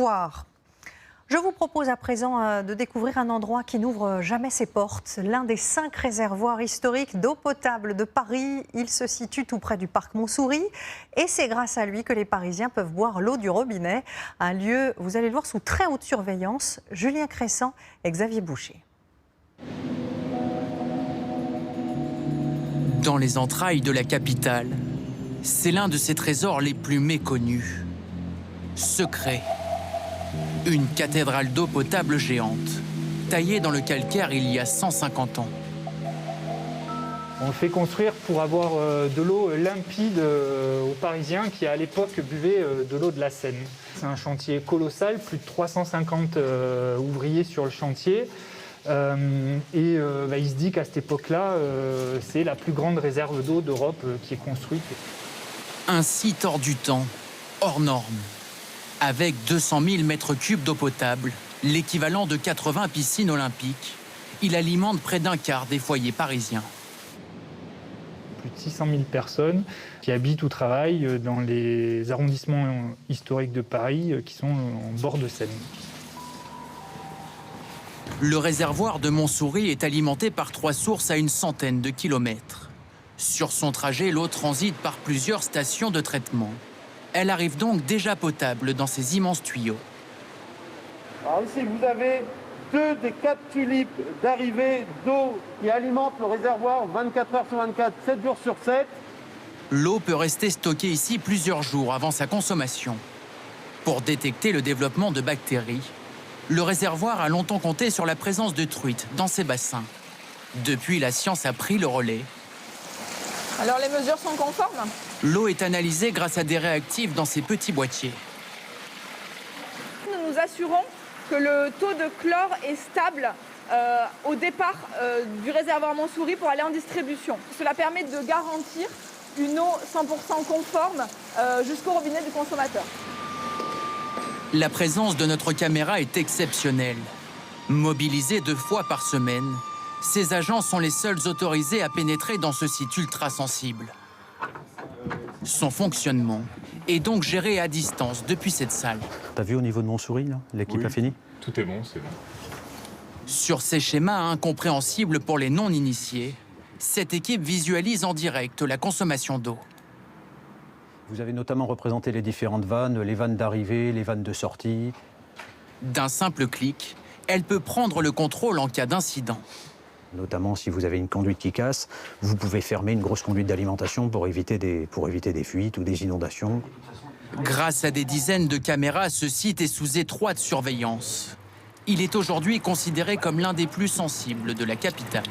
réservoirs. Je vous propose à présent de découvrir un endroit qui n'ouvre jamais ses portes. L'un des 5 réservoirs historiques d'eau potable de Paris. Il se situe tout près du parc Montsouris. Et c'est grâce à lui que les Parisiens peuvent boire l'eau du robinet. Un lieu, vous allez le voir, sous très haute surveillance. Julien Crescent et Xavier Boucher. Dans les entrailles de la capitale, c'est l'un de ses trésors les plus méconnus. Secret. Une cathédrale d'eau potable géante, taillée dans le calcaire il y a 150 ans. On le fait construire pour avoir de l'eau limpide aux Parisiens qui, à l'époque, buvaient de l'eau de la Seine. C'est un chantier colossal, plus de 350 ouvriers sur le chantier. Il se dit qu'à cette époque-là, c'est la plus grande réserve d'eau d'Europe qui est construite. Un site hors du temps, hors norme, avec 200 000 mètres cubes d'eau potable, l'équivalent de 80 piscines olympiques. Il alimente près d'un quart des foyers parisiens. Plus de 600 000 personnes qui habitent ou travaillent dans les arrondissements historiques de Paris qui sont en bord de Seine. Le réservoir de Montsouris est alimenté par 3 sources à une centaine de kilomètres. Sur son trajet, l'eau transite par plusieurs stations de traitement. Elle arrive donc déjà potable dans ces immenses tuyaux. Alors ici, vous avez 2 des 4 tulipes d'arrivée d'eau qui alimentent le réservoir 24 heures sur 24, 7 jours sur 7. L'eau peut rester stockée ici plusieurs jours avant sa consommation. Pour détecter le développement de bactéries, le réservoir a longtemps compté sur la présence de truites dans ses bassins. Depuis, la science a pris le relais. Alors les mesures sont conformes ? L'eau est analysée grâce à des réactifs dans ces petits boîtiers. Nous nous assurons que le taux de chlore est stable au départ du réservoir Montsouris pour aller en distribution. Cela permet de garantir une eau 100% conforme jusqu'au robinet du consommateur. La présence de notre caméra est exceptionnelle. Mobilisés 2 fois par semaine, ces agents sont les seuls autorisés à pénétrer dans ce site ultra sensible. Son fonctionnement est donc géré à distance depuis cette salle. T'as vu au niveau de Montsouris, l'équipe a fini ? Tout est bon, c'est bon. Sur ces schémas incompréhensibles pour les non-initiés, cette équipe visualise en direct la consommation d'eau. Vous avez notamment représenté les différentes vannes, les vannes d'arrivée, les vannes de sortie. D'un simple clic, elle peut prendre le contrôle en cas d'incident. Notamment si vous avez une conduite qui casse, vous pouvez fermer une grosse conduite d'alimentation pour éviter des fuites ou des inondations. Grâce à des dizaines de caméras, ce site est sous étroite surveillance. Il est aujourd'hui considéré comme l'un des plus sensibles de la capitale.